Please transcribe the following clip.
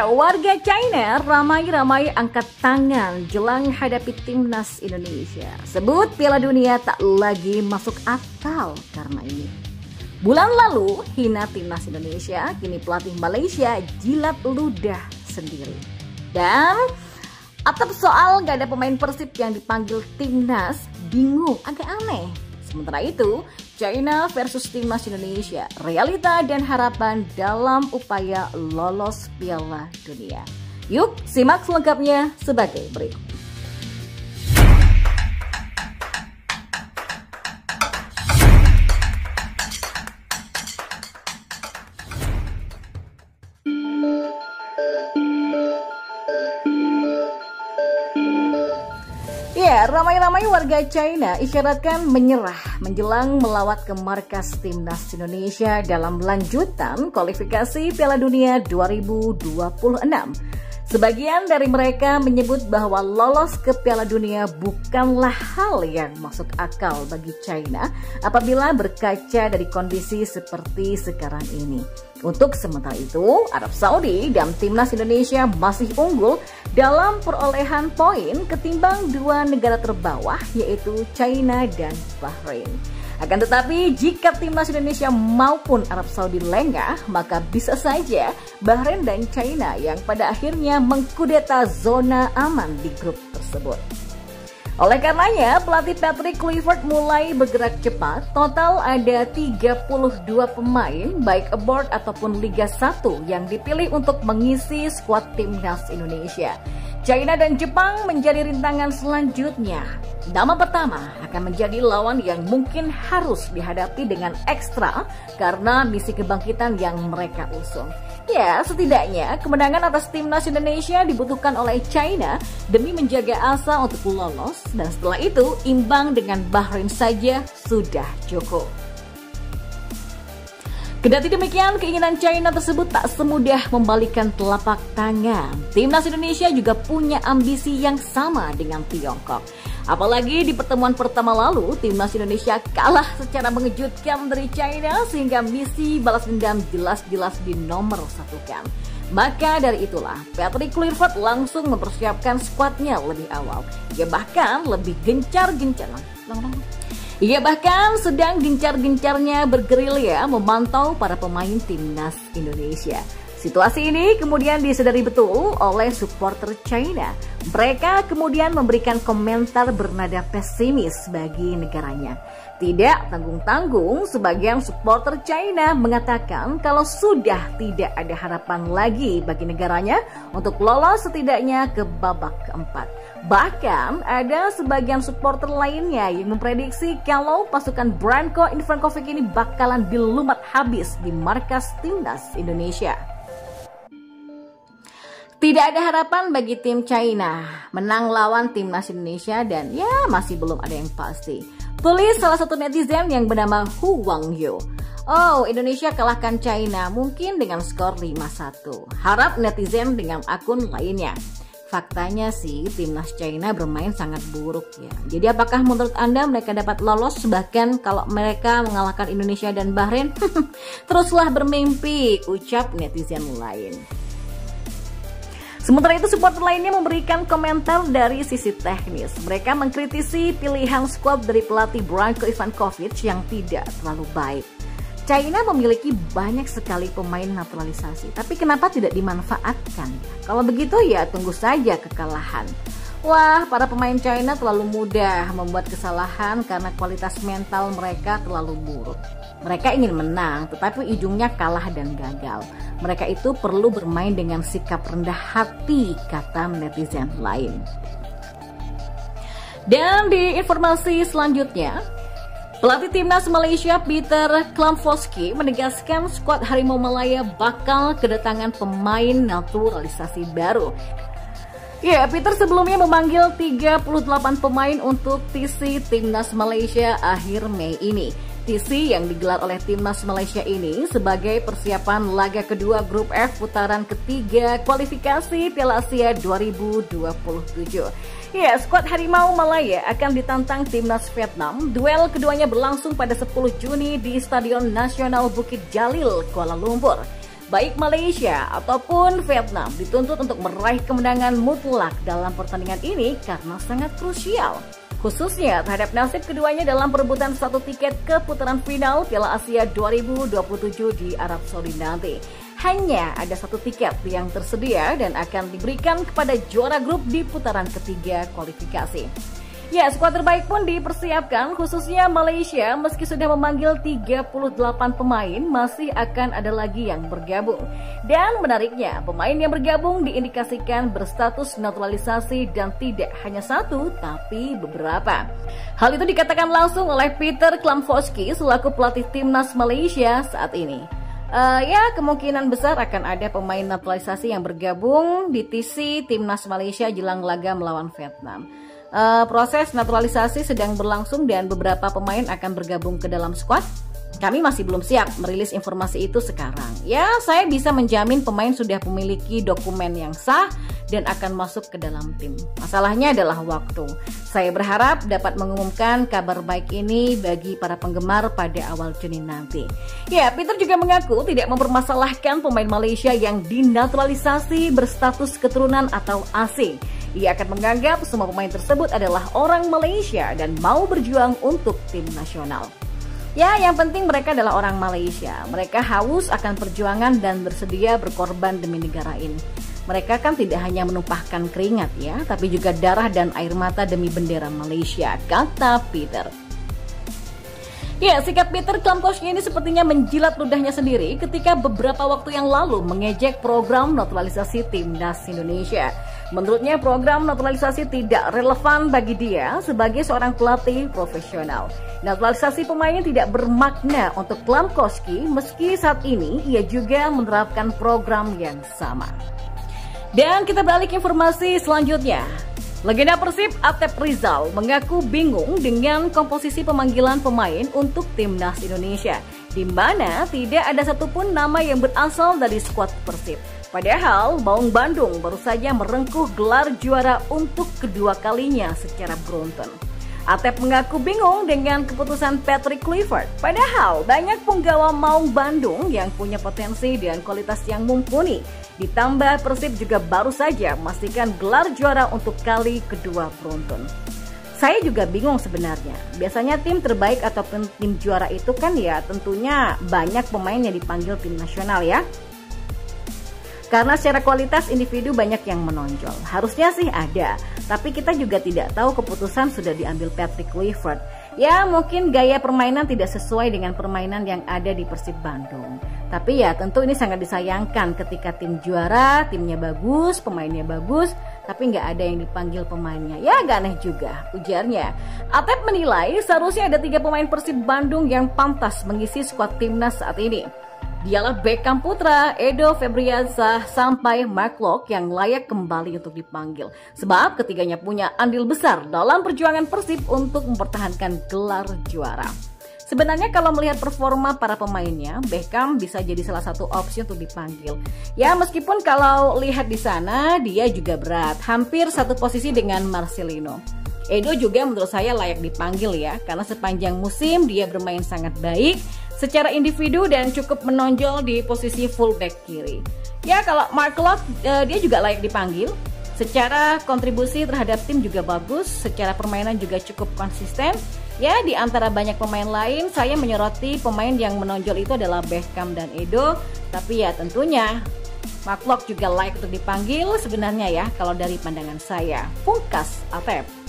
Ya, warga China ramai-ramai angkat tangan jelang hadapi timnas Indonesia. Sebut Piala Dunia tak lagi masuk akal karena ini. Bulan lalu, hina timnas Indonesia, kini pelatih Malaysia jilat ludah sendiri. Dan atap soal gak ada pemain Persib yang dipanggil timnas, bingung, agak aneh. Sementara itu, China versus timnas Indonesia, realita dan harapan dalam upaya lolos Piala Dunia. Yuk, simak selengkapnya sebagai berikut. Ya, ramai-ramai warga China isyaratkan menyerah menjelang melawat ke markas timnas Indonesia dalam lanjutan kualifikasi Piala Dunia 2026. Sebagian dari mereka menyebut bahwa lolos ke Piala Dunia bukanlah hal yang masuk akal bagi China apabila berkaca dari kondisi seperti sekarang ini. Untuk sementara itu, Arab Saudi dan timnas Indonesia masih unggul dalam perolehan poin ketimbang dua negara terbawah yaitu China dan Bahrain. Akan tetapi, jika timnas Indonesia maupun Arab Saudi lengah, maka bisa saja Bahrain dan China yang pada akhirnya mengkudeta zona aman di grup tersebut. Oleh karenanya, pelatih Patrick Kluivert mulai bergerak cepat. Total ada 32 pemain, baik abroad ataupun Liga 1 yang dipilih untuk mengisi skuad timnas Indonesia. China dan Jepang menjadi rintangan selanjutnya. Nama pertama akan menjadi lawan yang mungkin harus dihadapi dengan ekstra karena misi kebangkitan yang mereka usung. Ya, setidaknya kemenangan atas timnas Indonesia dibutuhkan oleh China demi menjaga asa untuk lolos, dan setelah itu imbang dengan Bahrain saja sudah cukup. Kendati demikian, keinginan China tersebut tak semudah membalikan telapak tangan. Timnas Indonesia juga punya ambisi yang sama dengan Tiongkok. Apalagi di pertemuan pertama lalu, timnas Indonesia kalah secara mengejutkan dari China sehingga misi balas dendam jelas-jelas dinomorsatukan. Maka dari itulah, Patrick Kluivert langsung mempersiapkan skuadnya lebih awal. Ia bahkan lebih Ia bahkan sedang gencar-gencarnya bergerilya memantau para pemain timnas Indonesia. Situasi ini kemudian disadari betul oleh supporter China. Mereka kemudian memberikan komentar bernada pesimis bagi negaranya. Tidak tanggung-tanggung, sebagian supporter China mengatakan kalau sudah tidak ada harapan lagi bagi negaranya untuk lolos setidaknya ke babak keempat. Bahkan ada sebagian supporter lainnya yang memprediksi kalau pasukan Branko Ivankovic ini bakalan dilumat habis di markas timnas Indonesia. Tidak ada harapan bagi tim China menang lawan timnas Indonesia dan ya masih belum ada yang pasti. Tulis salah satu netizen yang bernama Hu Wangyu. Oh, Indonesia kalahkan China mungkin dengan skor 5-1. Harap netizen dengan akun lainnya. Faktanya sih timnas China bermain sangat buruk ya. Jadi apakah menurut Anda mereka dapat lolos bahkan kalau mereka mengalahkan Indonesia dan Bahrain? Teruslah bermimpi, ucap netizen lain. Sementara itu, supporter lainnya memberikan komentar dari sisi teknis. Mereka mengkritisi pilihan skuad dari pelatih Branko Ivankovic yang tidak terlalu baik. China memiliki banyak sekali pemain naturalisasi, tapi kenapa tidak dimanfaatkan? Kalau begitu ya tunggu saja kekalahan. Wah, para pemain China terlalu mudah membuat kesalahan karena kualitas mental mereka terlalu buruk. Mereka ingin menang, tetapi ujungnya kalah dan gagal. Mereka itu perlu bermain dengan sikap rendah hati, kata netizen lain. Dan di informasi selanjutnya, pelatih timnas Malaysia Peter Klamfowski menegaskan skuad Harimau Malaya bakal kedatangan pemain naturalisasi baru. Ya, Peter sebelumnya memanggil 38 pemain untuk TC Timnas Malaysia akhir Mei ini. TC yang digelar oleh Timnas Malaysia ini sebagai persiapan laga kedua Grup F putaran ketiga kualifikasi Piala Asia 2027. Ya, skuad Harimau Malaya akan ditantang Timnas Vietnam. Duel keduanya berlangsung pada 10 Juni di Stadion Nasional Bukit Jalil, Kuala Lumpur. baik Malaysia ataupun Vietnam dituntut untuk meraih kemenangan mutlak dalam pertandingan ini karena sangat krusial. Khususnya terhadap nasib keduanya dalam perebutan satu tiket ke putaran final Piala Asia 2027 di Arab Saudi nanti. Hanya ada satu tiket yang tersedia dan akan diberikan kepada juara grup di putaran ketiga kualifikasi. Ya, skuad terbaik pun dipersiapkan, khususnya Malaysia meski sudah memanggil 38 pemain, masih akan ada lagi yang bergabung. Dan menariknya, pemain yang bergabung diindikasikan berstatus naturalisasi dan tidak hanya satu, tapi beberapa. Hal itu dikatakan langsung oleh Pieter Klamfosky selaku pelatih timnas Malaysia saat ini. Ya, kemungkinan besar akan ada pemain naturalisasi yang bergabung di TC timnas Malaysia jelang laga melawan Vietnam. Proses naturalisasi sedang berlangsung dan beberapa pemain akan bergabung ke dalam skuad. Kami masih belum siap merilis informasi itu sekarang. Ya, saya bisa menjamin pemain sudah memiliki dokumen yang sah dan akan masuk ke dalam tim. Masalahnya adalah waktu. Saya berharap dapat mengumumkan kabar baik ini bagi para penggemar pada awal Juni nanti. Ya, Pieter juga mengaku tidak mempermasalahkan pemain Malaysia yang dinaturalisasi berstatus keturunan atau asing. Ia akan menganggap semua pemain tersebut adalah orang Malaysia dan mau berjuang untuk tim nasional. Ya, yang penting mereka adalah orang Malaysia. Mereka haus akan perjuangan dan bersedia berkorban demi negara ini. Mereka kan tidak hanya menumpahkan keringat ya, tapi juga darah dan air mata demi bendera Malaysia, kata Pieter. Ya, sikap Pieter Klamfosky ini sepertinya menjilat ludahnya sendiri ketika beberapa waktu yang lalu mengejek program naturalisasi timnas Indonesia. Menurutnya program naturalisasi tidak relevan bagi dia sebagai seorang pelatih profesional. Naturalisasi pemain tidak bermakna untuk Klamfosky meski saat ini ia juga menerapkan program yang sama. Dan kita beralih ke informasi selanjutnya. Legenda Persib Atep Rizal mengaku bingung dengan komposisi pemanggilan pemain untuk timnas Indonesia, di mana tidak ada satupun nama yang berasal dari skuad Persib. Padahal Maung Bandung baru saja merengkuh gelar juara untuk kedua kalinya secara beruntun. Atep mengaku bingung dengan keputusan Patrick Kluivert. Padahal banyak penggawa Maung Bandung yang punya potensi dan kualitas yang mumpuni. Ditambah Persib juga baru saja memastikan gelar juara untuk kali kedua beruntun. Saya juga bingung sebenarnya. Biasanya tim terbaik ataupun tim juara itu kan ya tentunya banyak pemain yang dipanggil tim nasional ya. Karena secara kualitas individu banyak yang menonjol. Harusnya sih ada, tapi kita juga tidak tahu keputusan sudah diambil Patrick Kluivert. Ya mungkin gaya permainan tidak sesuai dengan permainan yang ada di Persib Bandung. Tapi ya tentu ini sangat disayangkan ketika tim juara, timnya bagus, pemainnya bagus, tapi nggak ada yang dipanggil pemainnya. Ya agak aneh juga, ujarnya. Atep menilai seharusnya ada 3 pemain Persib Bandung yang pantas mengisi skuad timnas saat ini. Dialah Beckham Putra, Edo Febriansyah, sampai Mark Locke yang layak kembali untuk dipanggil. Sebab ketiganya punya andil besar dalam perjuangan Persib untuk mempertahankan gelar juara. Sebenarnya kalau melihat performa para pemainnya, Beckham bisa jadi salah satu opsi untuk dipanggil. Ya meskipun kalau lihat di sana dia juga berat, hampir satu posisi dengan Marcelino. Edo juga menurut saya layak dipanggil ya, karena sepanjang musim dia bermain sangat baik secara individu dan cukup menonjol di posisi fullback kiri. Ya kalau Mark Locke dia juga layak dipanggil. Secara kontribusi terhadap tim juga bagus, secara permainan juga cukup konsisten. Ya di antara banyak pemain lain saya menyoroti pemain yang menonjol itu adalah Beckham dan Edo. Tapi ya tentunya Mark Locke juga layak untuk dipanggil sebenarnya ya kalau dari pandangan saya. Pungkas Atep.